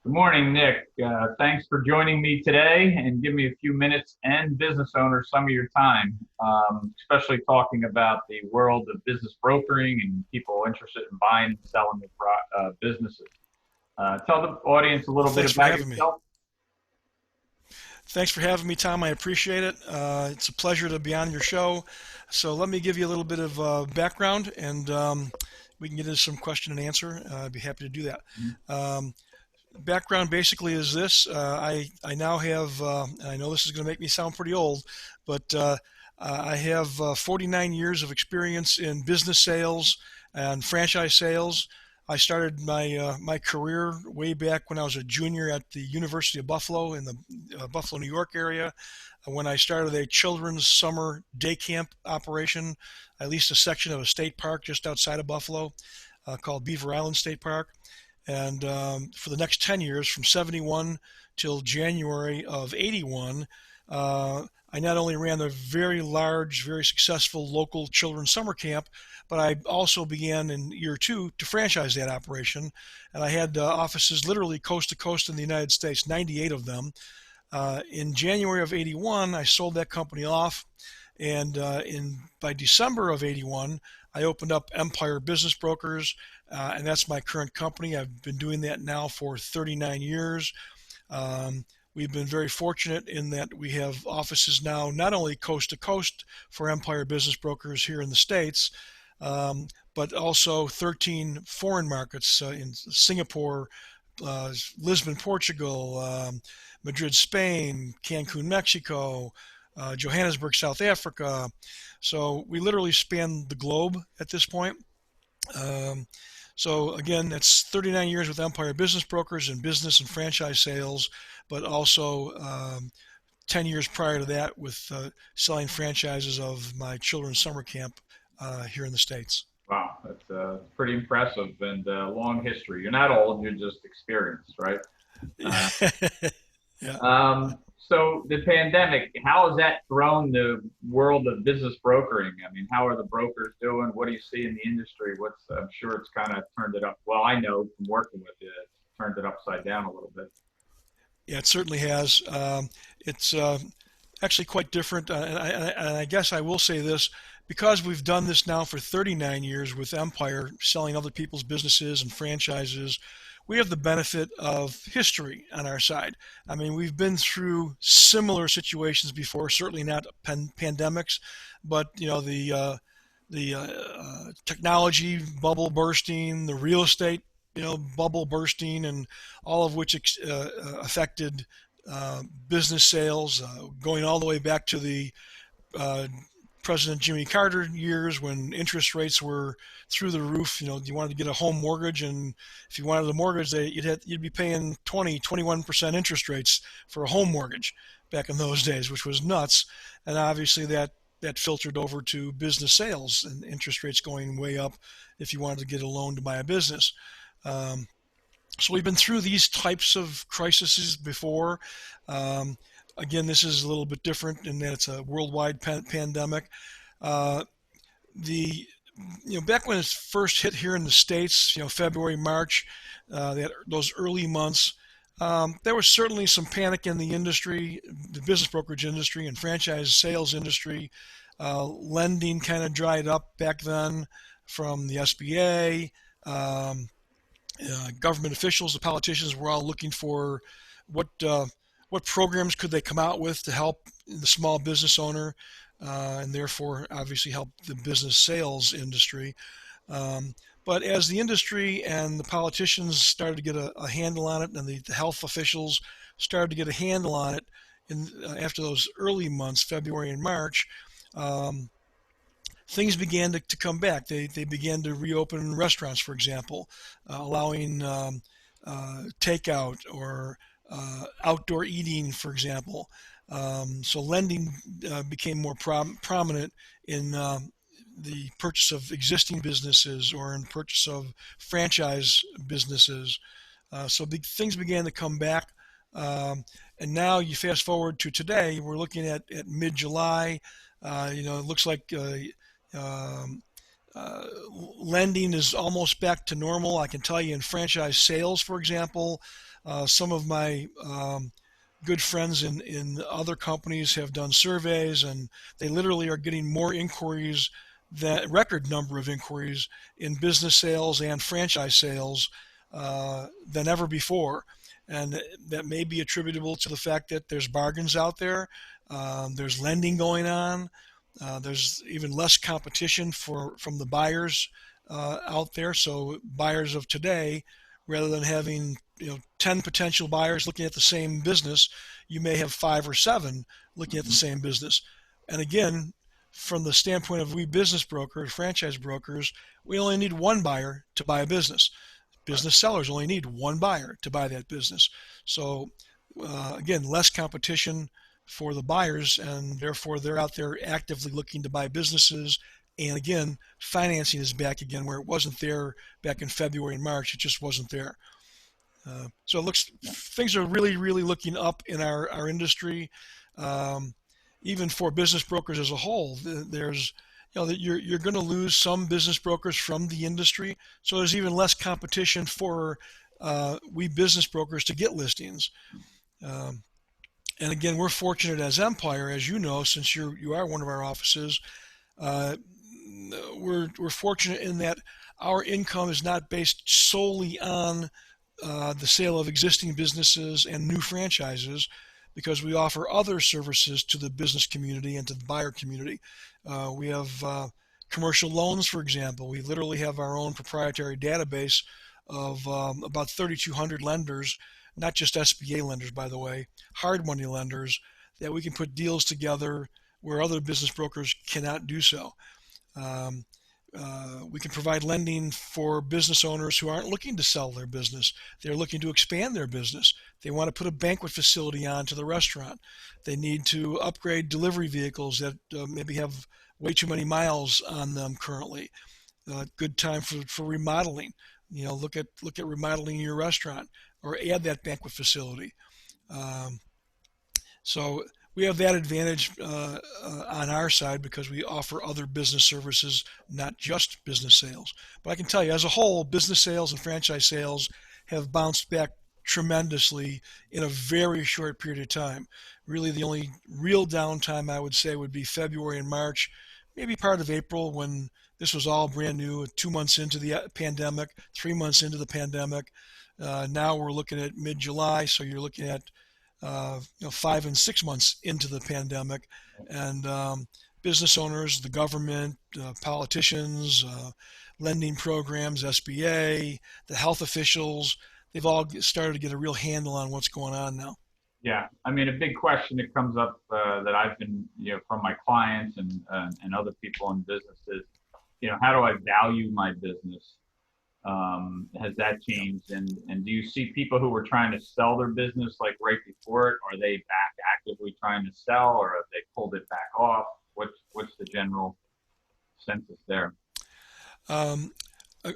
Good morning, Nick. Thanks for joining me today and give me a few minutes and business owners some of your time, especially talking about the world of business brokering and people interested in buying and selling their businesses. Tell the audience a Well, little bit thanks for about having me. yourself. Thanks for having me, Tom. I appreciate it. It's a pleasure to be on your show. So let me give you a little bit of background, and we can get into some question and answer. I'd be happy to do that. Um, Background basically is this: I now have, and I know this is going to make me sound pretty old, but I have 49 years of experience in business sales and franchise sales. I started my career way back when I was a junior at the University of Buffalo in the Buffalo, New York area. When I started a children's summer day camp operation, I leased a section of a state park just outside of Buffalo called Beaver Island State Park. And for the next 10 years, from 71 till January of 81, I not only ran a very large, very successful local children's summer camp, but I also began in year two to franchise that operation. And I had offices literally coast to coast in the United States, 98 of them. In January of 81, I sold that company off. And in by December of 81, I opened up Empire Business Brokers, and that's my current company. I've been doing that now for 39 years. Um, we've been very fortunate in that we have offices now not only coast to coast for Empire Business Brokers here in the States, um, but also 13 foreign markets in Singapore, Lisbon, Portugal, Madrid, Spain, Cancun, Mexico, Johannesburg, South Africa. So we literally span the globe at this point. Um, so again, that's 39 years with Empire Business Brokers in business and franchise sales, but also 10 years prior to that with selling franchises of my children's summer camp here in the States. Wow, that's pretty impressive and long history. You're not old, you're just experienced, right? Uh, Yeah. so the pandemic, how has that thrown the world of business brokering? I mean, how are the brokers doing? What do you see in the industry? I'm sure it's kind of turned it up. Well, I know from working with you, it's turned it upside down a little bit. Yeah, it certainly has. It's actually quite different. And I guess I will say this because we've done this now for 39 years with Empire, selling other people's businesses and franchises. We have the benefit of history on our side. I mean, we've been through similar situations before, certainly not pandemics, but the technology bubble bursting, the real estate bubble bursting, and all of which affected business sales, going all the way back to the uh, President Jimmy Carter years when interest rates were through the roof. You wanted to get a home mortgage, and if you wanted a mortgage, you'd be paying 21% interest rates for a home mortgage back in those days, which was nuts. And obviously that filtered over to business sales and interest rates going way up if you wanted to get a loan to buy a business. Um, so we've been through these types of crises before. Um, Again, this is a little bit different in that it's a worldwide pandemic. Uh, the Back when it first hit here in the states, February, March, those early months, there was certainly some panic in the industry, the business brokerage industry and franchise sales industry. Lending kind of dried up back then from the SBA. Um, Government officials, the politicians were all looking for what uh, what programs could they come out with to help the small business owner, and therefore obviously help the business sales industry. Um, but as the industry and the politicians started to get a handle on it, and the health officials started to get a handle on it, after those early months, February and March, um, things began to come back. They began to reopen restaurants, for example, allowing takeout or outdoor eating, for example. So lending became more prominent in the purchase of existing businesses or in purchase of franchise businesses. So big things began to come back. And now you fast forward to today, we're looking at mid-July. It looks like um, uh, lending is almost back to normal. I can tell you in franchise sales, for example, Some of my good friends in other companies have done surveys, and they literally are getting more inquiries, that record number of inquiries in business sales and franchise sales than ever before. And that may be attributable to the fact that there's bargains out there, there's lending going on, there's even less competition from the buyers out there. So buyers of today, rather than having 10 potential buyers looking at the same business, you may have 5 or 7 looking at the Hmm. same business. And again, from the standpoint of we business brokers, franchise brokers, we only need one buyer to buy a business. Right. Business sellers only need one buyer to buy that business. So again, less competition for the buyers, and therefore they're out there actively looking to buy businesses. And again, financing is back again where it wasn't there back in February and March. It just wasn't there. So it looks, Yeah. things are really, really looking up in our industry. Um, Even for business brokers as a whole, there's that you're going to lose some business brokers from the industry. So there's even less competition for we business brokers to get listings. Um, and again, we're fortunate as Empire, as you know, since you are one of our offices. Uh, we're fortunate in that our income is not based solely on the sale of existing businesses and new franchises, because we offer other services to the business community and to the buyer community. We have commercial loans, for example. We literally have our own proprietary database of about 3,200 lenders, not just SBA lenders, by the way, hard money lenders, that we can put deals together where other business brokers cannot do so. Um, we can provide lending for business owners who aren't looking to sell their business. They're looking to expand their business. They want to put a banquet facility onto the restaurant. They need to upgrade delivery vehicles that maybe have way too many miles on them currently. Good time for remodeling. Look at remodeling your restaurant or add that banquet facility. Um, so we have that advantage on our side because we offer other business services, not just business sales. But I can tell you, as a whole, business sales and franchise sales have bounced back tremendously in a very short period of time. Really, the only real downtime I would say would be February and March, maybe part of April when this was all brand new, 2 months into the pandemic, 3 months into the pandemic. Now we're looking at mid-July, so you're looking at 5 and 6 months into the pandemic, and business owners, the government, politicians, lending programs, SBA, the health officials, they've all started to get a real handle on what's going on now. Yeah, I mean, a big question that comes up that I've been, from my clients and other people in businesses, how do I value my business? Has that changed? And do you see people who were trying to sell their business like right before it? Are they back actively trying to sell, or have they pulled it back off? What's the general census there? Um,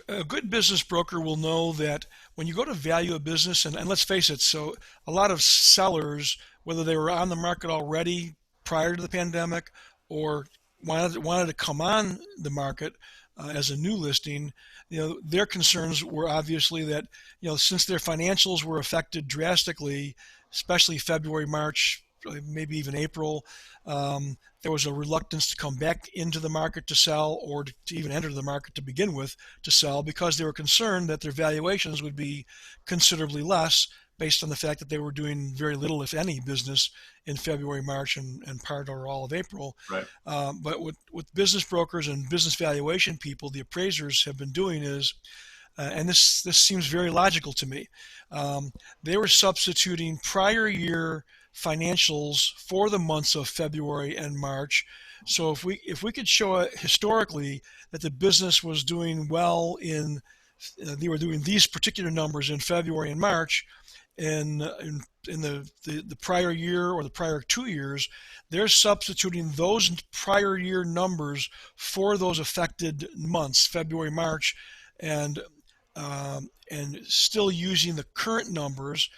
a good business broker will know that when you go to value a business, and let's face it, so a lot of sellers, whether they were on the market already prior to the pandemic or wanted to come on the market as a new listing, their concerns were obviously that, since their financials were affected drastically, especially February, March, maybe even April, there was a reluctance to come back into the market to sell, or to even enter the market to begin with to sell, because they were concerned that their valuations would be considerably less based on the fact that they were doing very little, if any, business in February, March, and part or all of April. Right. But what business brokers and business valuation people, the appraisers, have been doing is, and this seems very logical to me, um, they were substituting prior year financials for the months of February and March. So if we could show historically that the business was doing well they were doing these particular numbers in February and March, in the prior year or the prior 2 years, they're substituting those prior year numbers for those affected months, February, March, and still using the current numbers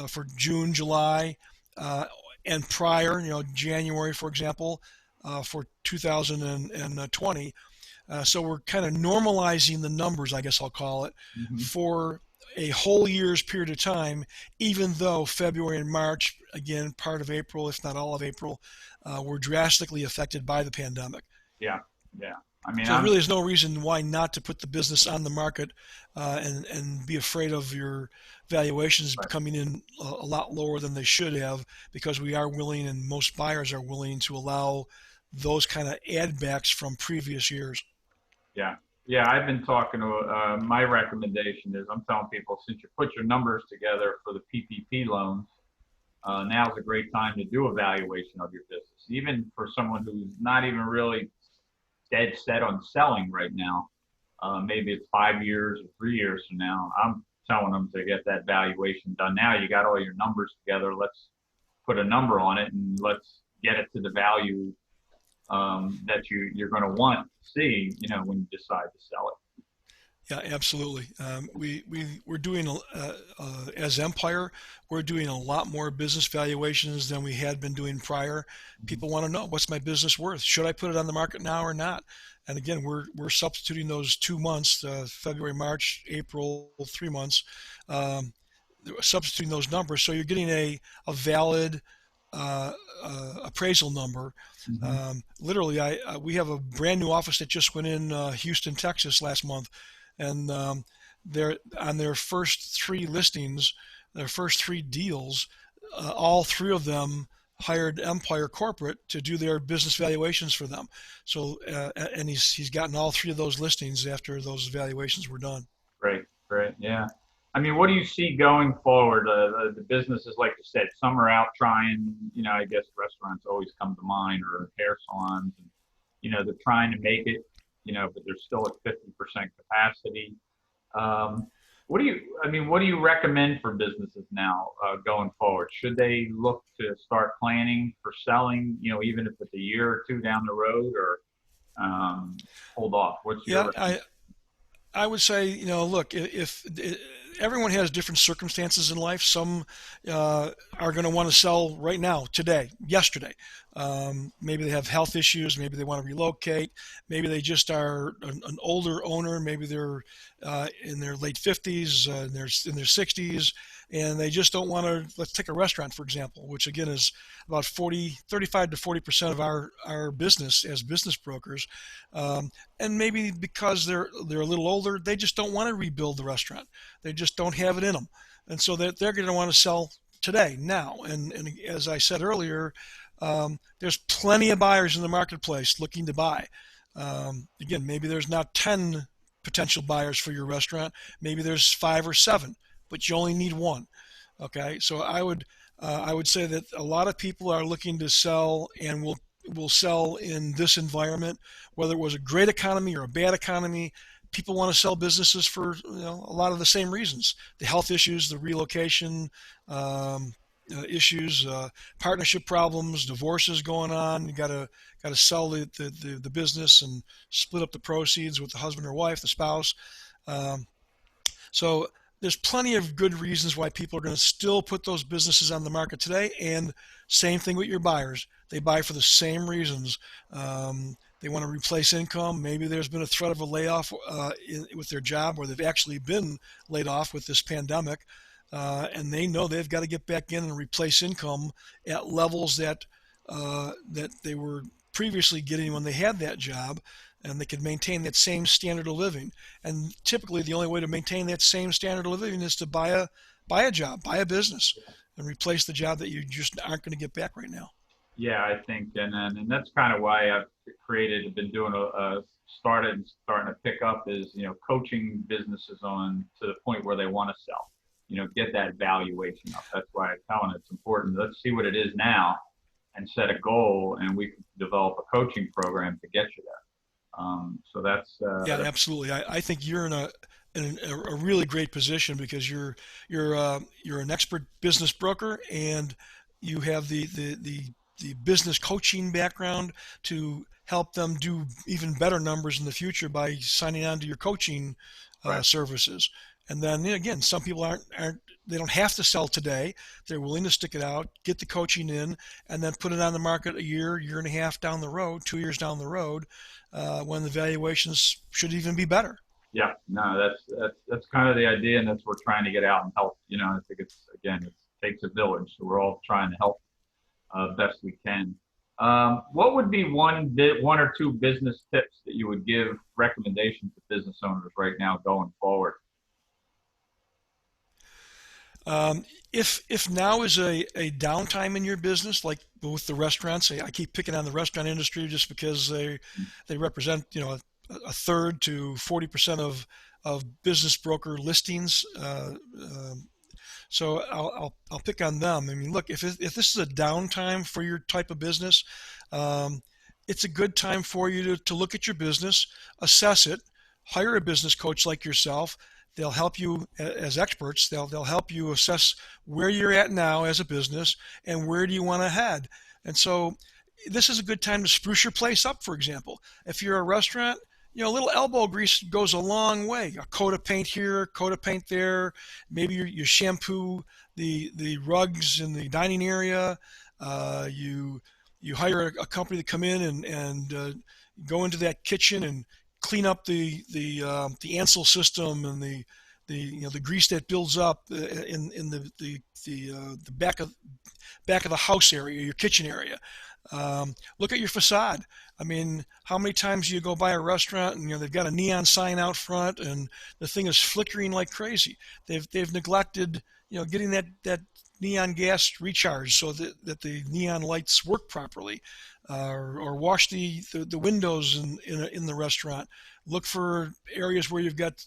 for June, July, uh, and prior, January, for example, for 2020. So we're kind of normalizing the numbers, I guess I'll call it, Hmm. for a whole year's period of time, even though February and March, again, part of April, if not all of April, were drastically affected by the pandemic. Yeah, yeah. I mean, So there I'm really is no reason why not to put the business on the market and be afraid of your valuations right. coming in a lot lower than they should have, because we are willing, and most buyers are willing, to allow those kind of add backs from previous years. Yeah, yeah. I've been talking to. My recommendation is I'm telling people, since you put your numbers together for the PPP loans, now's a great time to do a valuation of your business, even for someone who's not even really dead set on selling right now. Maybe it's 5 years or 3 years from now. I'm telling them to get that valuation done now. You got all your numbers together. Let's put a number on it and let's get it to the value that you're going to want to see, when you decide to sell it. Yeah, absolutely. We're doing as Empire, we're doing a lot more business valuations than we had been doing prior. Mm-hmm. People want to know, what's my business worth? Should I put it on the market now or not? And again, we're substituting those 2 months, February, March, April, 3 months, um, substituting those numbers, so you're getting a valid appraisal number. Mm-hmm. Literally, we have a brand new office that just went in Houston, Texas last month, and they're on their first three listings, their first three deals. All three of them hired Empire Corporate to do their business valuations for them. So, and he's gotten all three of those listings after those valuations were done. Great, great. Yeah. I mean, what do you see going forward? The businesses, like you said, some are out trying, I guess restaurants always come to mind, or hair salons. And, they're trying to make it, but they're still at 50% capacity. Um, what do you recommend for businesses now going forward? Should they look to start planning for selling, even if it's a year or two down the road, or hold off? What's your Yeah, recommendation? I would say, look, if everyone has different circumstances in life. Some are going to want to sell right now, today, yesterday. Maybe they have health issues. Maybe they want to relocate. Maybe they just are an older owner. Maybe they're in their late 50s, in their 60s, and they just don't want to. Let's take a restaurant, for example, which again is about 35 to 40% of our business as business brokers. And maybe because they're a little older, they just don't want to rebuild the restaurant. They just don't have it in them, and so they're going to want to sell today, now. And as I said earlier, there's plenty of buyers in the marketplace looking to buy. Again, maybe there's not 10 potential buyers for your restaurant. Maybe there's 5 or 7, but you only need one. Okay, so I would say that a lot of people are looking to sell, and will sell in this environment, whether it was a great economy or a bad economy. People want to sell businesses for a lot of the same reasons: the health issues, the relocation issues, partnership problems, divorces going on. You got to sell the business and split up the proceeds with the husband or wife, the spouse. Um, so there's plenty of good reasons why people are going to still put those businesses on the market today. And same thing with your buyers. They buy for the same reasons. They want to replace income. Maybe there's been a threat of a layoff with their job, or they've actually been laid off with this pandemic. And they know they've got to get back in and replace income at levels that they were previously getting when they had that job, and they could maintain that same standard of living. And typically, the only way to maintain that same standard of living is to buy a job, buy a business, and replace the job that you just aren't going to get back right now. Yeah, I think, and that's kind of why I've been doing starting to pick up is, coaching businesses on to the point where they want to sell, get that valuation up. That's why I'm telling it's important. Let's see what it is now and set a goal, and we can develop a coaching program to get you there. So Yeah, absolutely. I think you're in a really great position, because you're an expert business broker, and you have the business coaching background to help them do even better numbers in the future by signing on to your coaching right. services. And then again, some people aren't they don't have to sell today. They're willing to stick it out, get the coaching in, and then put it on the market a year and a half down the road, 2 years down the road, when the valuations should even be better. Yeah, no, that's kind of the idea, and that's what we're trying to get out and help. I think it's again, it takes a village, so we're all trying to help best we can. What would be one or two business tips that you would give recommendations to business owners right now going forward? Um, if now is a downtime in your business, like with the restaurants, I keep picking on the restaurant industry just because they represent a third to 40% of business broker listings. So I'll pick on them. I mean, look, if this is a downtime for your type of business, um, it's a good time for you to look at your business, assess it, hire a business coach like yourself. They'll help you as experts. They'll help you assess where you're at now as a business and where do you want to head. And so this is a good time to spruce your place up. For example, if you're a restaurant, a little elbow grease goes a long way. A coat of paint here, coat of paint there. Maybe you shampoo the rugs in the dining area. You hire a company to come in and go into that kitchen and clean up the Ansel system and the grease that builds up in the back of the house area, your kitchen area. Look at your facade. I mean, how many times do you go by a restaurant and they've got a neon sign out front and the thing is flickering like crazy? They've neglected getting that neon gas recharged so that the neon lights work properly, or wash the windows in the restaurant. Look for areas where you've got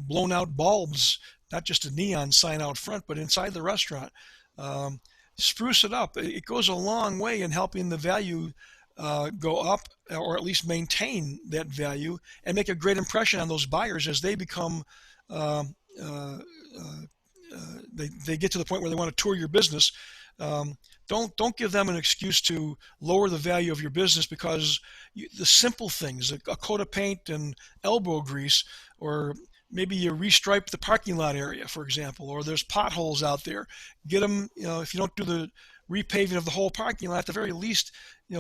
blown out bulbs, not just a neon sign out front, but inside the restaurant. Um, Spruce it up. It goes a long way in helping the value go up, or at least maintain that value, and make a great impression on those buyers as they become um, uh, they get to the point where they want to tour your business. Um, don't give them an excuse to lower the value of your business because the simple things, a coat of paint and elbow grease, or maybe you restripe the parking lot area, for example, or there's potholes out there. Get them, if you don't do the repaving of the whole parking lot, at the very least,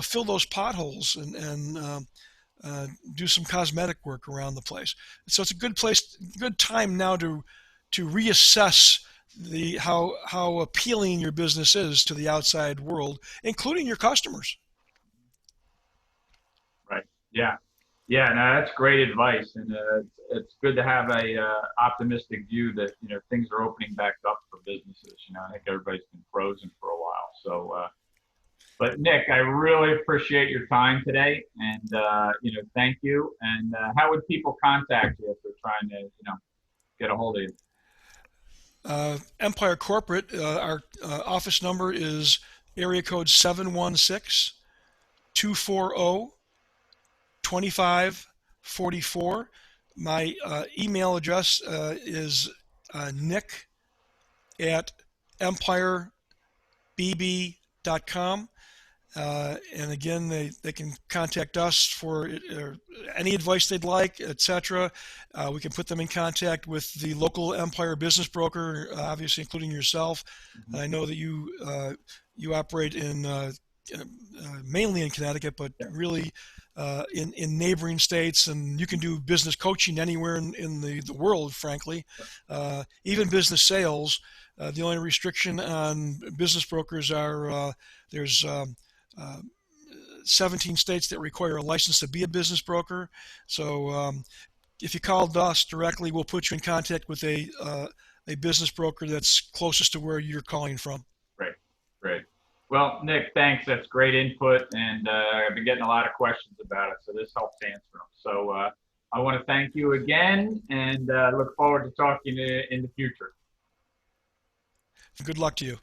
fill those potholes and do some cosmetic work around the place. So it's a good time now to reassess how appealing your business is to the outside world, including your customers. Right. Yeah. Yeah. No, that's great advice, and it's good to have a optimistic view that things are opening back up for businesses. I think everybody's been frozen for a while. So, but Nick, I really appreciate your time today, and thank you. And how would people contact you if they're trying to get a hold of you? Empire Corporate, our office number is area code 716 240 2544. My email address is nick at empirebb.com. And again, they can contact us for any advice they'd like, etc. We can put them in contact with the local Empire business broker, obviously including yourself. Mm-hmm. I know that you operate in mainly in Connecticut, but Yeah. really in neighboring states, and you can do business coaching anywhere in the world, frankly. Even business sales. The only restriction on business brokers are there's 17 states that require a license to be a business broker. So if you called us directly, we'll put you in contact with a business broker that's closest to where you're calling from. Great. Great. Well, Nick, thanks. That's great input, and I've been getting a lot of questions about it, so this helps answer them. So I want to thank you again, and look forward to talking to you in the future. Good luck to you.